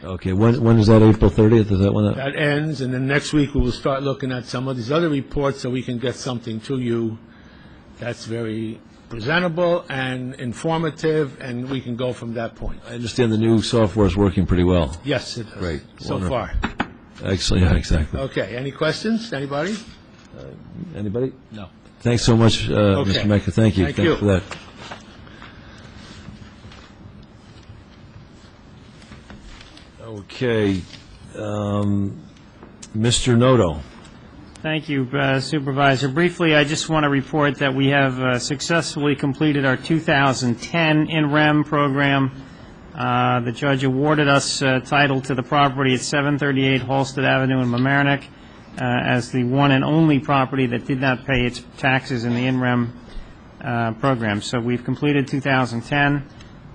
Okay, when is that, April 30th? Is that when that? That ends, and then next week we will start looking at some of these other reports so we can get something to you that's very presentable and informative, and we can go from that point. I understand the new software is working pretty well. Yes, it is. Great. So Wonderful. far. Excellent, yeah, exactly. Okay, any questions? Anybody? Anybody? No. Thanks so much, Mr. Mecca. Thank you. Thank Thanks you. for that. Okay. Mr. Noto. Thank you, Supervisor. Briefly, I just want to report that we have successfully completed our 2010 In-Rem program. The judge awarded us title to the property at 738 Halsted Avenue in Mamaroneck as the one and only property that did not pay its taxes in the In-Rem program. So we've completed 2010.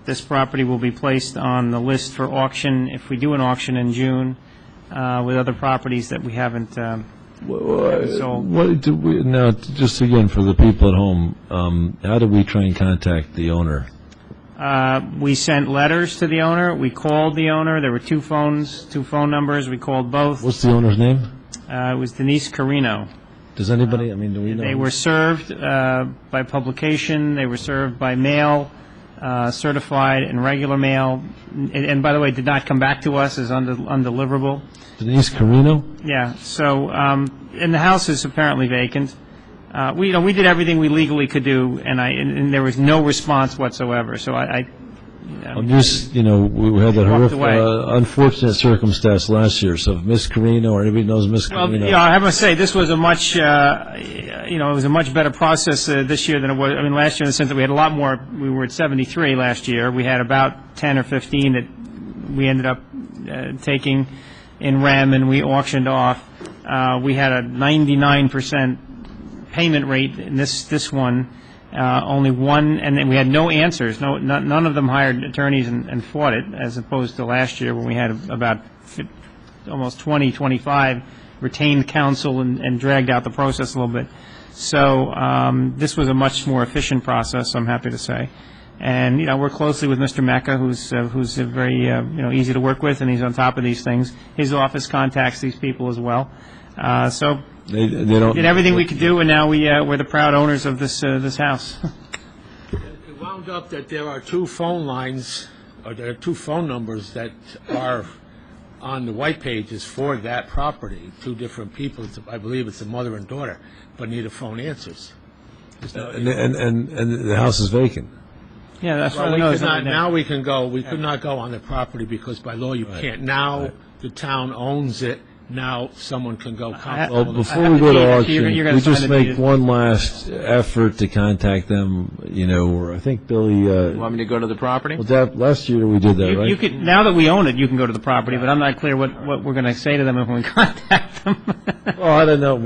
This property will be placed on the list for auction if we do an auction in June with other properties that we haven't sold. What do we, now, just again for the people at home, how do we try and contact the owner? We sent letters to the owner. We called the owner. There were two phone numbers. We called both. What's the owner's name? It was Denise Carino. Does anybody, I mean, do we know? They were served by publication. They were served by mail, certified and regular mail, and by the way, did not come back to us as undeliverable. Denise Carino? Yeah. So, and the house is apparently vacant. We did everything we legally could do, and there was no response whatsoever. So I'm just, we had that horrific, unfortunate circumstance last year. So if Miss Carino or anybody knows Miss Carino. Well, I must say this was a much, it was a much better process this year than it was. I mean, last year in the sense that we had a lot more. We were at 73 last year. We had about 10 or 15 that we ended up taking in REM, and we auctioned off. We had a 99% payment rate in this one. Only one, and then we had no answers. None of them hired attorneys and fought it, as opposed to last year when we had about almost 25 retained counsel and dragged out the process a little bit. So this was a much more efficient process, I'm happy to say. And we're closely with Mr. Mecca, who's very easy to work with, and he's on top of these things. His office contacts these people as well. So. They don't, did everything we could do, and now we're the proud owners of this house. It wound up that there are two phone lines, or there are two phone numbers that are on the white pages for that property. Two different people. I believe it's a mother and daughter, but neither phone answers. And the house is vacant. Yeah, that's well, right. Now we can go. We could not go on the property because by law you can't. Now the town owns it. Now someone can go. Well, before we go to auction, we just make one last effort to contact them. Or I think Billy. You want me to go to the property? Well, last year we did that, right? You could, now that we own it, you can go to the property, but I'm not clear what we're going to say to them if we contact them. Well, I don't know.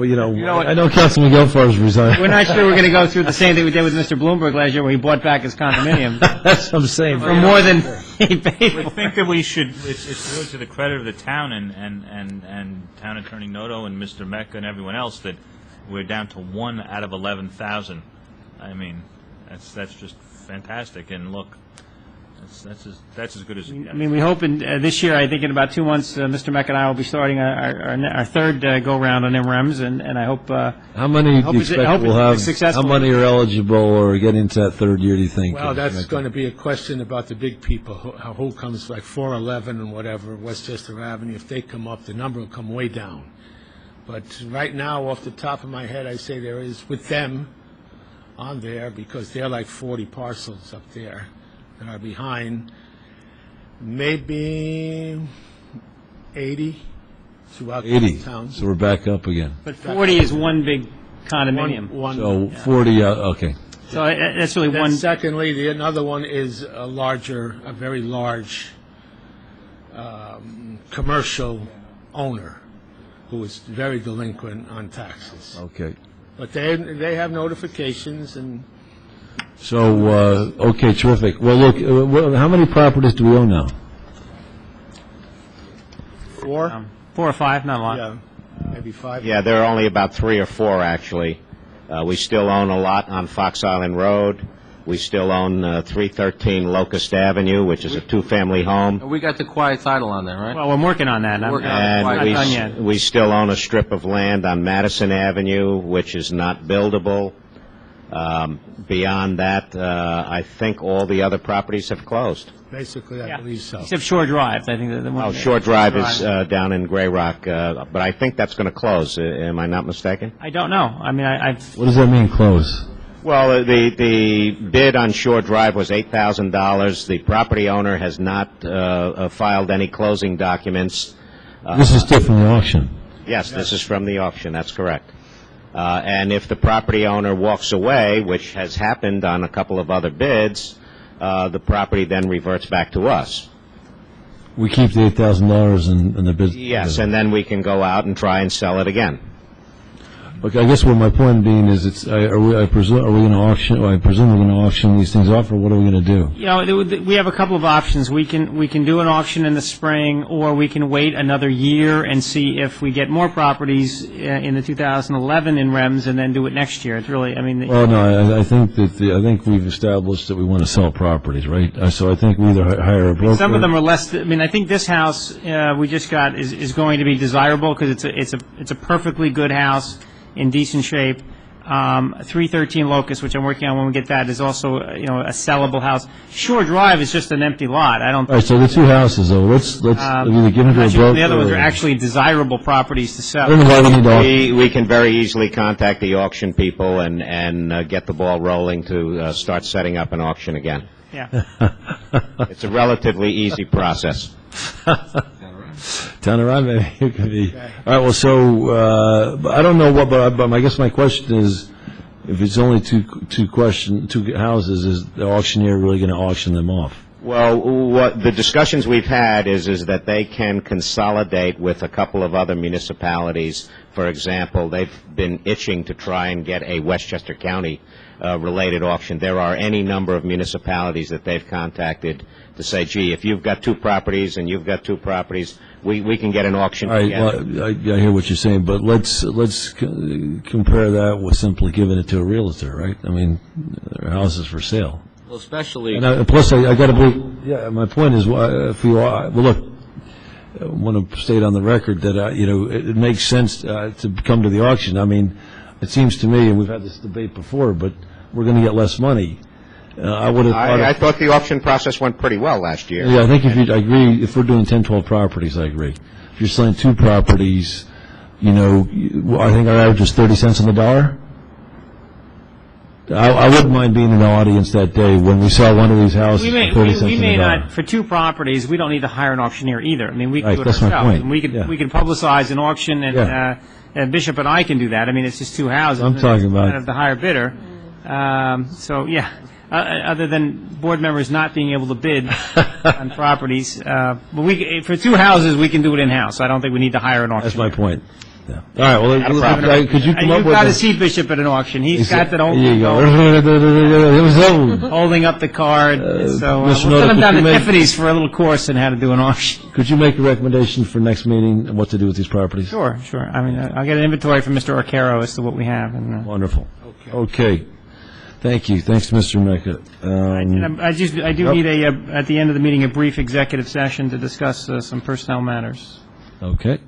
I know Councilman Gelfar's resigned. We're not sure we're going to go through the same thing we did with Mr. Bloomberg last year, where he bought back his condominium. That's what I'm saying. For more than he paid. I think that we should. It's really to the credit of the town and Town Attorney Noto and Mr. Mecca and everyone else that we're down to 1 out of 11,000. I mean, that's just fantastic. And look, that's as good as. I mean, we hope this year. I think in about 2 months, Mr. Mecca and I will be starting our third go round on M-REMs, and I hope. How many do you expect we'll have? How many are eligible or get into that third year? Do you think? Well, that's going to be a question about the big people. Who comes like 411 and whatever, Westchester Avenue? If they come up, the number will come way down. But right now, off the top of my head, I say there is with them on there because they're like 40 parcels up there that are behind, maybe 80 throughout the town. So we're back up again. But 40 is one big condominium. So 40, okay. So that's really one. Secondly, another one is a very large commercial owner who is very delinquent on taxes. Okay. But they have notifications and. So, okay, terrific. Well, look, how many properties do we own now? 4? 4 or 5, not a lot. Yeah, maybe 5. Yeah, there are only about 3 or 4, actually. We still own a lot on Fox Island Road. We still own 313 Locust Avenue, which is a two-family home. We got the quiet title on there, right? Well, we're working on that. Working on it. Not done yet. We still own a strip of land on Madison Avenue, which is not buildable. Beyond that, I think all the other properties have closed. Basically, I believe so. Except Shore Drive, I think the one. Oh, Shore Drive is down in Gray Rock, but I think that's going to close. Am I not mistaken? I don't know. I mean, I've. What does that mean, close? Well, the bid on Shore Drive was $8,000. The property owner has not filed any closing documents. This is still from the auction. Yes, this is from the auction. That's correct. And if the property owner walks away, which has happened on a couple of other bids, the property then reverts back to us. We keep the $8,000 in the business. Yes, and then we can go out and try and sell it again. Okay, I guess what my point being is, I presume we're going to auction these things off, or what are we going to do? You know, we have a couple of options. We can do an auction in the spring, or we can wait another year and see if we get more properties in the 2011 In-Rems, and then do it next year. It's really, I mean. Well, no, I think we've established that we want to sell properties, right? So I think we either hire a broker. Some of them are less. I mean, I think this house we just got is going to be desirable because it's a perfectly good house in decent shape. 313 Locust, which I'm working on when we get that, is also a sellable house. Shore Drive is just an empty lot. I don't. All right, so the two houses though. Let's either give them to a broker. The other ones are actually desirable properties to sell. We can very easily contact the auction people and get the ball rolling to start setting up an auction again. Yeah. It's a relatively easy process. Turn around, maybe it could be. All right. Well, so I don't know what, but I guess my question is, if it's only two houses, is the auctioneer really going to auction them off? Well, what the discussions we've had is that they can consolidate with a couple of other municipalities. For example, they've been itching to try and get a Westchester County related auction. There are any number of municipalities that they've contacted to say, gee, if you've got two properties and you've got two properties, we can get an auction together. Well, I hear what you're saying, but let's compare that with simply giving it to a realtor, right? I mean, their house is for sale. Well, especially. And plus, I got to believe. Yeah, my point is, if you look, I want to state on the record that it makes sense to come to the auction. I mean, it seems to me, and we've had this debate before, but we're going to get less money. I thought the auction process went pretty well last year. Yeah, I think I agree. If we're doing 10, 12 properties, I agree. If you're selling two properties, I think our average is 30 cents on the dollar. I wouldn't mind being in the audience that day when we sell one of these houses for 30 cents on the dollar. We may not, for two properties, we don't need to hire an auctioneer either. I mean, we can do it that's ourselves. my point. And we can publicize an auction, and Bishop and I can do that. I mean, it's just two houses. I'm talking about kind of the higher bidder. So, yeah. Other than board members not being able to bid on properties. But for two houses, we can do it in-house. I don't think we need to hire an auctioneer. That's my point. Yeah. All right. Well, could you come up with? You've got to see Bishop at an auction. He's got that old. There you go. Holding up the card. So we'll Mr. send Noto, him down to Tiffany's for a little course on how to do an auction. Could you make a recommendation for next meeting and what to do with these properties? Sure. I mean, I'll get an inventory from Mr. Arcaro as to what we have. Wonderful. Okay. Thank you. Thanks, Mr. Mecca. I do need at the end of the meeting a brief executive session to discuss some personnel matters. Okay.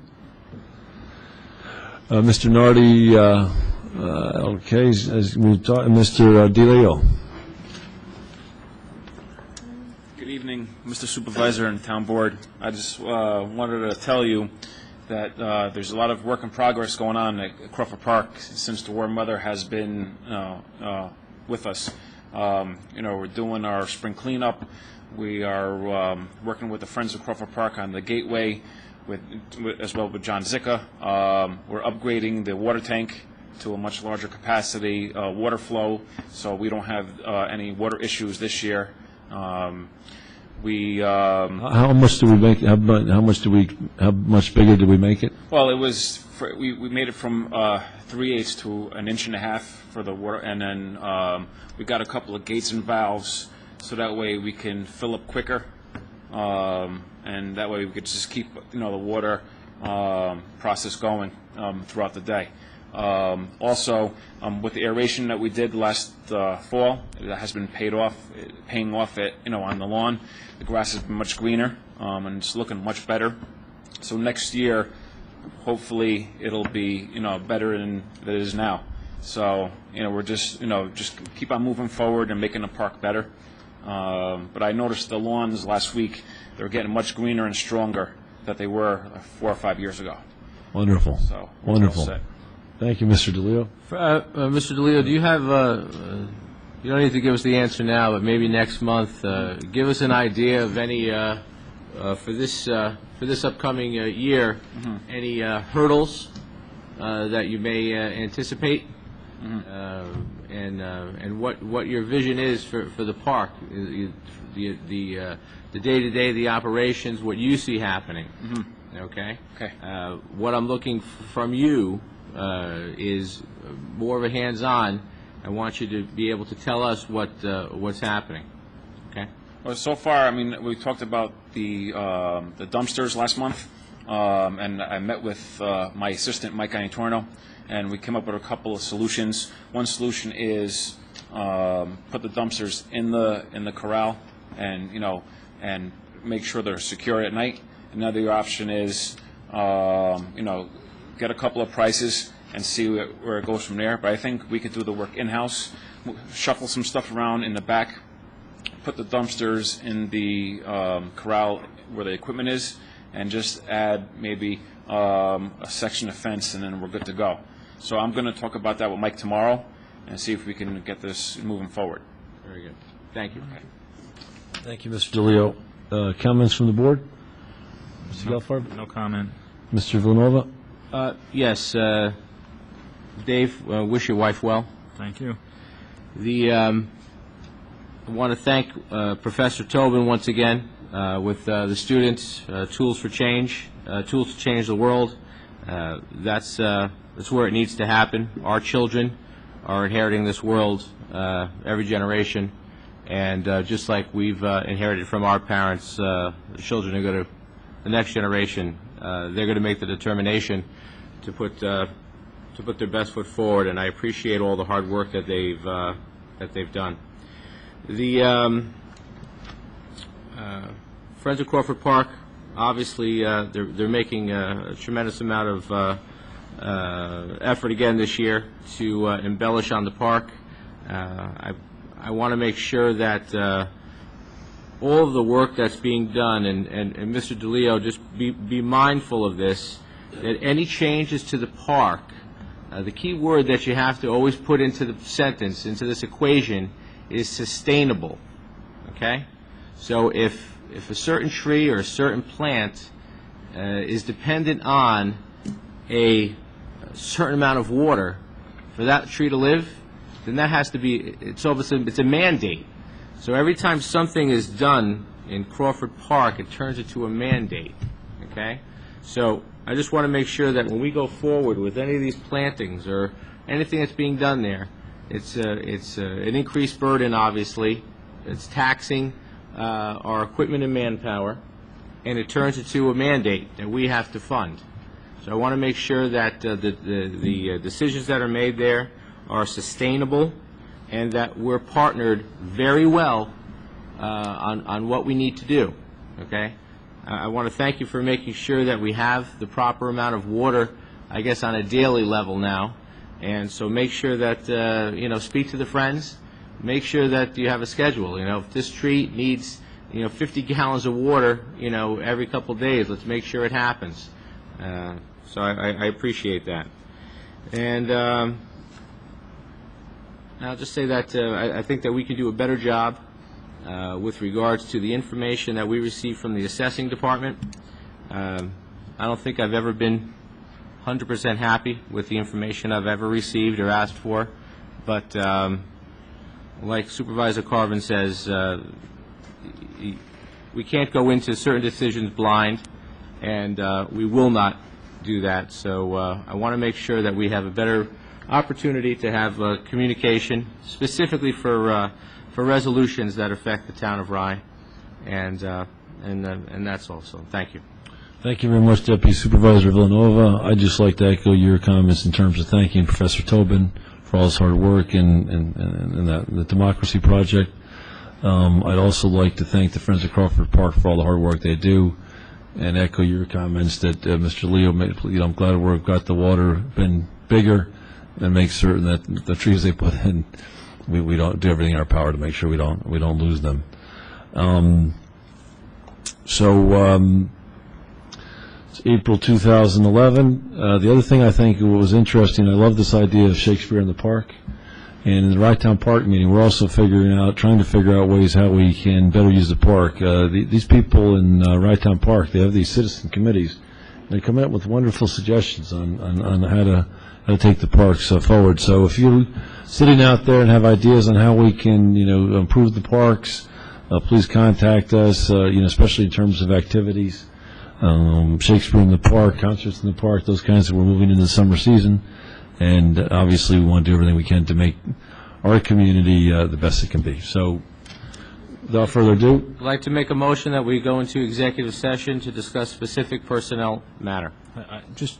Mr. Nardi, okay, as we talk, Mr. Deleo. Good evening, Mr. Supervisor and Town Board. I just wanted to tell you that there's a lot of work in progress going on at Crawford Park since the warm weather has been with us. We're doing our spring cleanup. We are working with the Friends of Crawford Park on the gateway, as well with John Zicka. We're upgrading the water tank to a much larger capacity water flow, so we don't have any water issues this year. How much do we make? How much bigger did we make it? Well, it was we made it from 3/8 to 1.5 inches for the water, and then we got a couple of gates and valves, so that way we can fill up quicker, and that way we could just keep the water process going throughout the day. Also, with the aeration that we did last fall, that has been paying off on the lawn. The grass has been much greener, and it's looking much better. So next year, hopefully, it'll be better than it is now. So we're just keep on moving forward and making the park better. But I noticed the lawns last week, they're getting much greener and stronger than they were 4 or 5 years ago. Wonderful. So we're all Wonderful. set. Thank you, Mr. Deleo. Mr. Deleo, do you have, you don't need to give us the answer now, but maybe next month, give us an idea of any, for this upcoming year, any hurdles that you may anticipate, and what your vision is for the park, the day-to-day, the operations, what you see happening. Okay? Okay. What I'm looking from you is more of a hands-on. I want you to be able to tell us what's happening. Okay? Well, so far, we talked about the dumpsters last month, and I met with my assistant, Mike Anitorno, and we came up with a couple of solutions. One solution is put the dumpsters in the corral, and make sure they're secure at night. Another option is, get a couple of prices and see where it goes from there. But I think we could do the work in-house, shuffle some stuff around in the back, put the dumpsters in the corral where the equipment is, and just add maybe a section of fence, and then we're good to go. So I'm going to talk about that with Mike tomorrow and see if we can get this moving forward. Very good. Thank you. Okay. Thank you, Mr. Deleo. Comments from the board? Mr. Gelfarb? No comment. Mr. Villanova? Yes, Dave, wish your wife well. Thank you. I want to thank Professor Tobin once again with the students, Tools for Change, Tools to Change the World. That's where it needs to happen. Our children are inheriting this world every generation, and just like we've inherited from our parents, the children are going to, the next generation, they're going to make the determination to put their best foot forward, and I appreciate all the hard work that they've done. The Friends of Crawford Park, obviously, they're making a tremendous amount of effort again this year to embellish on the park. I want to make sure that all of the work that's being done, and Mr. Deleo, just be mindful of this, that any changes to the park, the key word that you have to always put into the sentence, into this equation, is sustainable. Okay? So if a certain tree or a certain plant is dependent on a certain amount of water for that tree to live, then that has to be, it's a mandate. So every time something is done in Crawford Park, it turns into a mandate. Okay? So I just want to make sure that when we go forward with any of these plantings or anything that's being done there, it's an increased burden, obviously. It's taxing our equipment and manpower, and it turns into a mandate that we have to fund. So I want to make sure that the decisions that are made there are sustainable, and that we're partnered very well on what we need to do. Okay? I want to thank you for making sure that we have the proper amount of water, I guess, on a daily level now. And so make sure that, speak to the friends. Make sure that you have a schedule. If this tree needs, 50 gallons of water, every couple of days, let's make sure it happens. So I appreciate that. And I'll just say that I think that we can do a better job with regards to the information that we receive from the assessing department. I don't think I've ever been 100% happy with the information I've ever received or asked for, but like Supervisor Carvin says, we can't go into certain decisions blind, and we will not do that. So I want to make sure that we have a better opportunity to have communication, specifically for resolutions that affect the town of Rye, and that's all. So thank you. Thank you very much, Deputy Supervisor Villanova. I'd just like to echo your comments in terms of thanking Professor Tobin for all his hard work in the Democracy Project. I'd also like to thank the Friends of Crawford Park for all the hard work they do, and echo your comments that Mr. Leo made. I'm glad we've got the water been bigger, and make certain that the trees they put in, we don't do everything in our power to make sure we don't lose them. It's April 2011. The other thing I think was interesting, I love this idea of Shakespeare in the Park. And in the Rye-Town Park meeting, we're also trying to figure out ways how we can better use the park. These people in Rye-Town Park, they have these citizen committees. They come up with wonderful suggestions on how to take the parks forward. So if you're sitting out there and have ideas on how we can, improve the parks, please contact us. Especially in terms of activities, Shakespeare in the Park, concerts in the park, those kinds. We're moving into the summer season. And obviously, we want to do everything we can to make our community the best it can be. So, without further ado, I'd like to make a motion that we go into executive session to discuss specific personnel matter. Just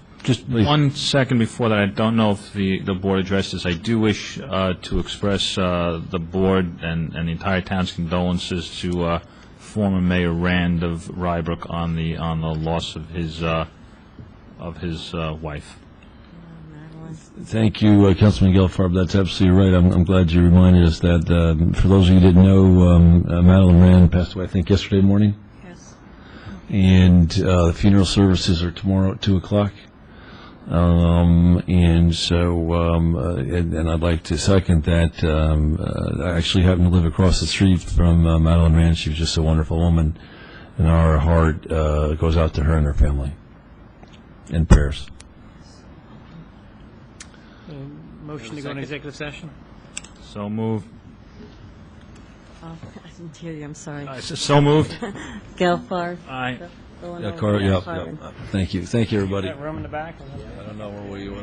1 second before that, I don't know if the board addressed this. I do wish to express the board and the entire town's condolences to former Mayor Rand of Rybrook on the loss of his wife. Thank you, Councilman Gelfarb. That's absolutely right. I'm glad you reminded us that. For those of you who didn't know, Madeline Rand passed away, I think, yesterday morning. Yes. And the funeral services are tomorrow at 2 o'clock. And I'd like to second that. I actually happen to live across the street from Madeline Rand. She was just a wonderful woman, and our heart goes out to her and her family. And prayers. Motion to go into executive session? So moved. I didn't hear you, I'm sorry. So moved. Gelfarb. Aye. Yeah, Thank you. Thank you, everybody. That room in the back? I don't know where we